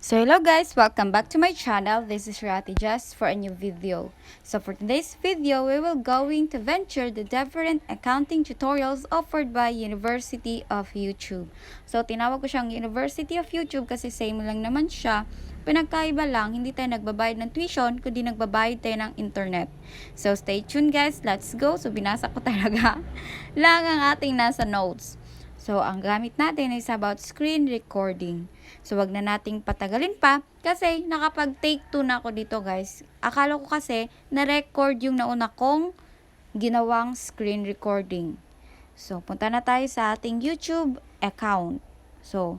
So hello guys, welcome back to my channel. This is Rati Just for a new video. So for today's video, we will going to venture the different accounting tutorials offered by University of YouTube. So tinawag ko siyang University of YouTube kasi same lang naman siya. Pinagkaiba lang, hindi tayo nagbabayad ng tuition, kundi nagbabayad tayo ng internet. So stay tuned guys, let's go. So binasa ko talaga lang ang ating nasa notes. So, ang gamit natin is about screen recording. So, wag na nating patagalin pa kasi nakapag-take 2 na ako dito guys. Akala ko kasi na-record yung nauna kong ginawang screen recording. So, punta na tayo sa ating YouTube account. So,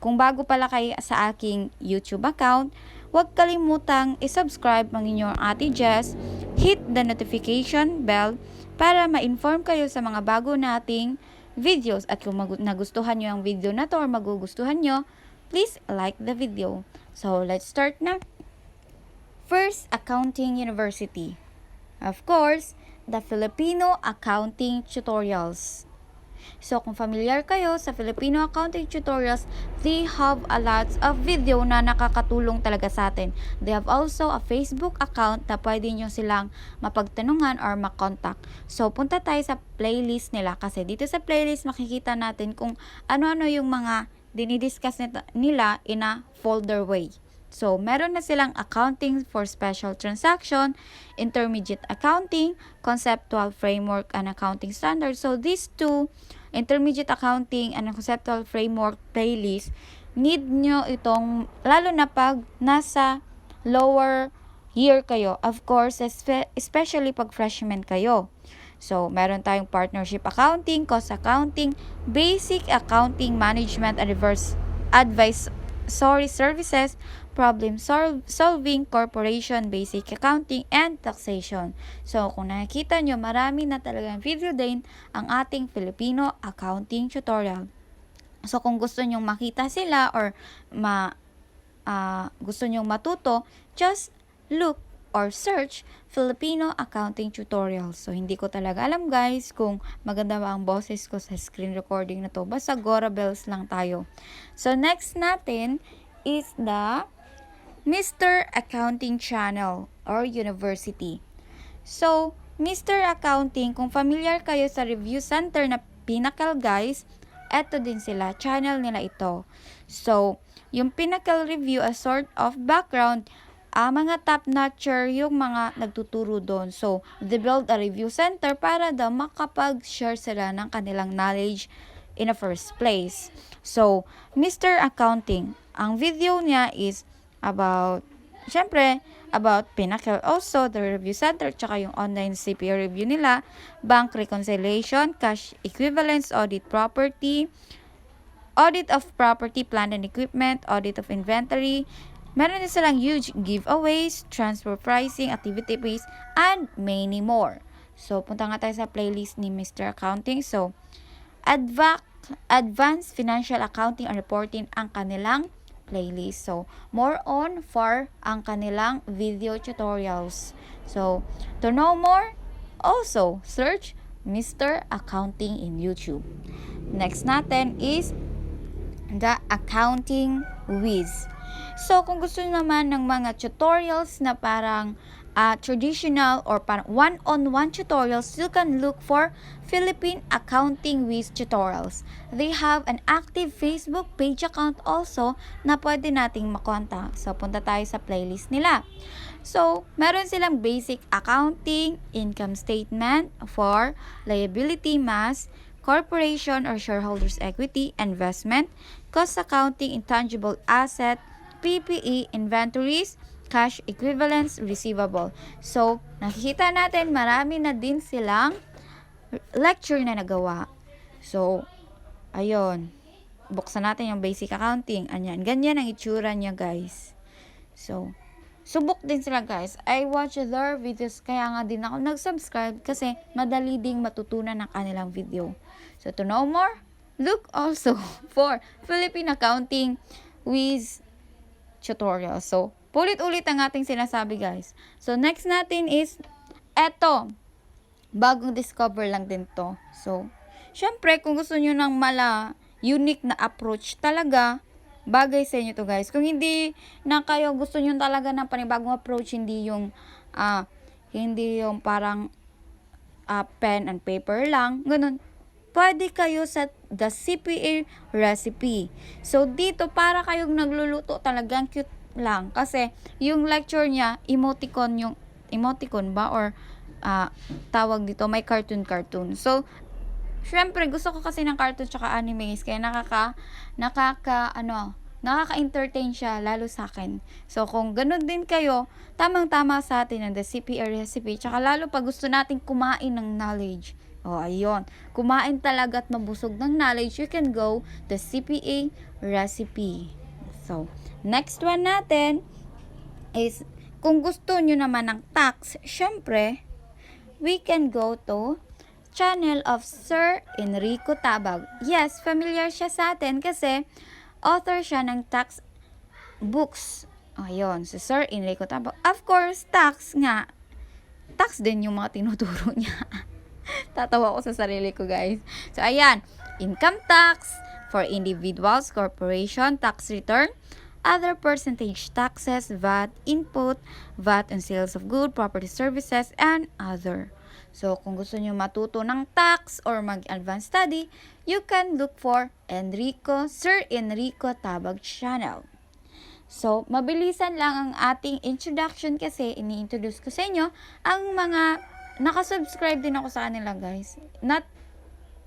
kung bago pala kayo sa aking YouTube account, huwag kalimutang i-subscribe ang inyong Ate Jess, hit the notification bell para ma-inform kayo sa mga bago nating videos. At kung nagustuhan nyo ang video na to or magugustuhan nyo, please like the video. So, let's start na. First, Accounting University. Of course, the Filipino Accounting Tutorials. So, kung familiar kayo sa Filipino Accounting Tutorials, they have a lot of video na nakakatulong talaga sa atin. They have also a Facebook account na pwede nyo silang mapagtanungan or makontak. So, punta tayo sa playlist nila kasi dito sa playlist makikita natin kung ano-ano yung mga dinidiscuss nila in a folder way. So, meron na silang accounting for special transaction, intermediate accounting, conceptual framework, and accounting standards. So, these two, intermediate accounting and conceptual framework playlist, need nyo itong, lalo na pag nasa lower year kayo. Of course, especially pag freshman kayo. So, meron tayong partnership accounting, cost accounting, basic accounting management and reverse advisory services, problem solving, corporation, basic accounting, and taxation. So, kung nakikita nyo, marami na talagang video din ang ating Filipino accounting tutorial. So, kung gusto nyong makita sila or gusto nyong matuto, just look or search Filipino Accounting Tutorials. So, hindi ko talaga alam guys kung maganda ba ang boses ko sa screen recording na to. Basta Gora Bells lang tayo. So, next natin is the Mr. Accounting Channel or University. So, Mr. Accounting, kung familiar kayo sa review center na Pinnacle guys, eto din sila, channel nila ito. So, yung Pinnacle Review, a sort of background, mga top-notcher yung mga nagtuturo doon. So, they build a review center para daw makapag-share sila ng kanilang knowledge in the first place. So, Mr. Accounting, ang video niya is about Pinnacle also, the review center, tsaka yung online CPA review nila, bank reconciliation, cash equivalence, audit of property, plant and equipment, audit of inventory. Meron din silang huge giveaways, transfer pricing, activity based, and many more. So, punta nga tayo sa playlist ni Mr. Accounting. So, Advanced Financial Accounting and Reporting ang kanilang playlist. So, more on for ang kanilang video tutorials. So, to know more, also search Mr. Accounting in YouTube. Next natin is the Accountingwiz. So, kung gusto nyo naman ng mga tutorials na parang traditional or parang one-on-one tutorials, you can look for Philippine Accountingwiz tutorials. They have an active Facebook page account also na pwede nating makontak. So, punta tayo sa playlist nila. So, meron silang basic accounting, income statement for liability mass, corporation or shareholders equity, investment, cost accounting, intangible asset, PPE, inventories, cash equivalents, receivable. So, nakikita natin marami na din silang lecture na nagawa. So, ayun. Buksan natin yung basic accounting. Anyan. Ganyan ang itsura niya, guys. So, subok din sila, guys. I watch their videos, kaya nga din ako nag-subscribe kasi madali ding matutunan ng kanilang video. So, to know more, look also for Philippine Accountingwiz tutorial. So, ulit-ulit ang ating sinasabi guys. So, next natin is eto. Bagong discover lang din to. So, syempre, kung gusto nyo ng unique na approach talaga, bagay sa inyo to guys. Kung hindi na kayo gusto nyo talaga ng panibagong approach, hindi yung parang pen and paper lang, ganun, pwede kayo sa the CPA recipe. So, dito para kayong nagluluto talagang cute lang. Kasi, yung lecture niya, emoticon ba? Or, tawag dito, may cartoon. So, syempre, gusto ko kasi ng cartoon tsaka animes. Kaya nakaka-entertain siya, lalo sa akin. So, kung ganun din kayo, tamang-tama sa atin ang the CPA recipe. Tsaka lalo pag gusto natin kumain ng knowledge. Ayun. Kumain talaga at mabusog ng knowledge, you can go the CPA recipe. So, next one natin is, kung gusto nyo naman ng tax, syempre, we can go to channel of Sir Enrico Tabag. Yes, familiar siya sa atin kasi author siya ng tax books. Ayun, si Sir Enrico Tabag. Of course, tax nga. Tax din yung mga tinuturo niya. Tatawa ko sa sarili ko, guys. So, ayan. Income tax for individuals, corporation, tax return, other percentage taxes, VAT, input, VAT on sales of good, property services, and other. So, kung gusto nyo matuto ng tax or mag-advanced study, you can look for Sir Enrico Tabag channel. So, mabilisan lang ang ating introduction kasi ini-introduce ko sa inyo ang mga nakasubscribe din ako sa kanila, guys. Not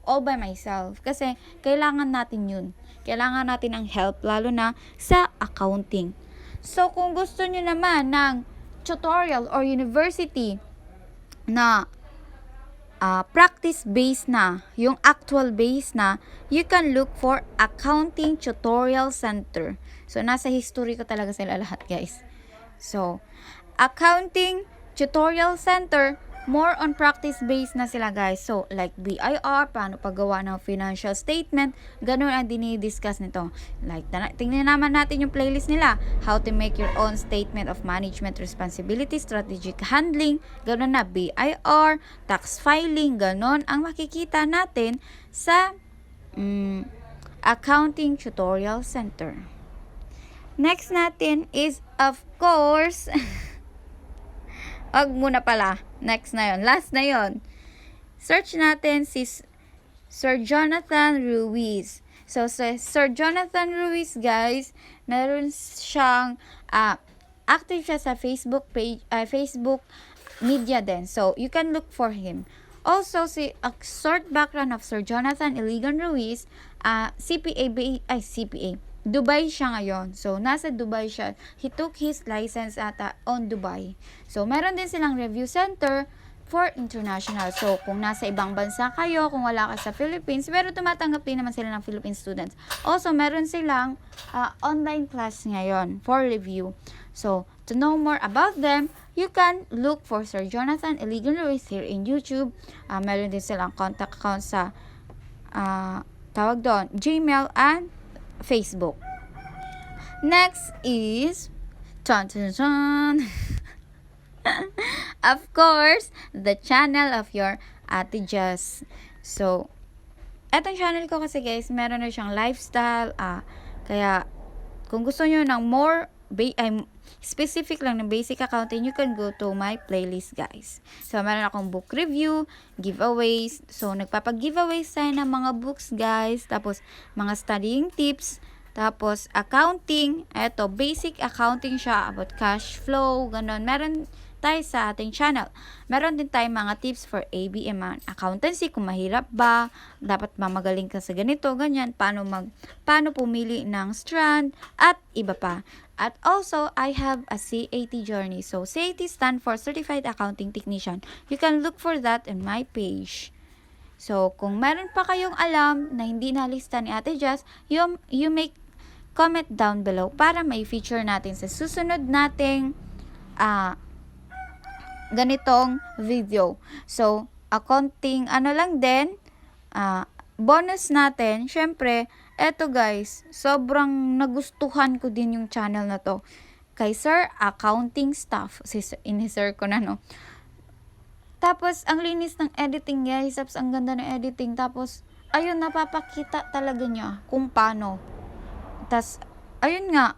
all by myself. Kasi, kailangan natin yun. Kailangan natin ang help, lalo na sa accounting. So, kung gusto nyo naman ng tutorial or university na practice-based na, yung actual base na, you can look for Accounting Tutorial Center. So, nasa history ko talaga sila lahat, guys. So, Accounting Tutorial Center, more on practice-based na sila, guys. So, like BIR, paano paggawa ng financial statement, ganun ang dinidiscuss nito. Like, tingnan naman natin yung playlist nila. How to make your own statement of management responsibility, strategic handling, ganun na, BIR, tax filing, ganun ang makikita natin sa Accounting Tutorial Center. Next natin is, of course, muna pala. Next na yon. Last na yon. Search natin si Sir Jonathan Ruiz. So, Sir Jonathan Ruiz, guys, meron siyang, active siya sa Facebook page, Facebook media din. So, you can look for him. Also, a short background of Sir Jonathan Iligan Ruiz, CPA, Dubai siya ngayon. So, nasa Dubai siya. He took his license on Dubai. So, meron din silang review center for international. So, kung nasa ibang bansa kayo, kung wala ka sa Philippines, pero tumatanggap din naman sila ng Philippine students. Also, meron silang online class ngayon for review. So, to know more about them, you can look for Sir Jonathan Iligan Ruiz here in YouTube. Meron din silang contact account sa Gmail and Facebook. Next is Taunton. Of course, the channel of your Ate Jess. So, etong channel ko kasi, guys, meron na siyang lifestyle. Kaya, kung gusto nyo ng more specific lang ng basic accounting, you can go to my playlist, guys. So, meron akong book review, giveaways. So, nagpapag-giveaways tayo ng mga books, guys. Tapos, mga studying tips. Tapos, accounting. Eto, basic accounting siya about cash flow, ganun. Meron tayo sa ating channel. Meron din tayong mga tips for ABM accountancy, kung mahirap ba, dapat mamagaling ka sa ganito, ganyan, paano pumili ng strand, at iba pa. At also, I have a CAT journey. So, CAT stand for Certified Accounting Technician. You can look for that in my page. So, kung meron pa kayong alam na hindi nalista ni Ate Jess, you may comment down below para may feature natin sa susunod nating ganitong video. So, accounting lang din, bonus natin, syempre, eto, guys, sobrang nagustuhan ko din yung channel na to. Kay Sir Accounting Stuff, in-sir ko na, no. Tapos, ang linis ng editing, guys. Tapos, ang ganda ng editing. Tapos, ayun, napapakita talaga niya kung paano. Tapos, ayun nga,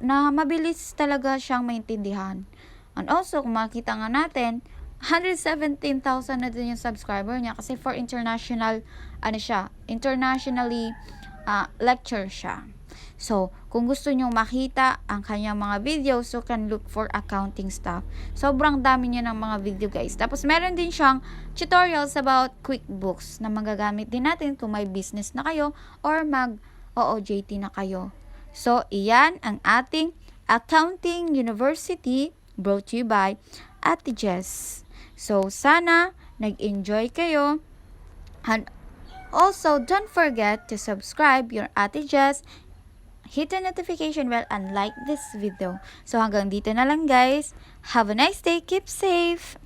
na mabilis talaga siyang maintindihan. And also, kung makita nga natin, 117,000 na din yung subscriber niya kasi for international, internationally lecture siya. So, kung gusto nyo makita ang kanyang mga videos, you can look for accounting stuff. Sobrang dami niya ng mga video, guys. Tapos, meron din siyang tutorials about QuickBooks na magagamit din natin kung may business na kayo or mag-OJT na kayo. So, iyan ang ating Accounting University brought to you by Ate Jess. So, sana nag-enjoy kayo. And also, don't forget to subscribe your Ate Jess, hit the notification bell, and like this video. So, hanggang dito na lang, guys. Have a nice day. Keep safe.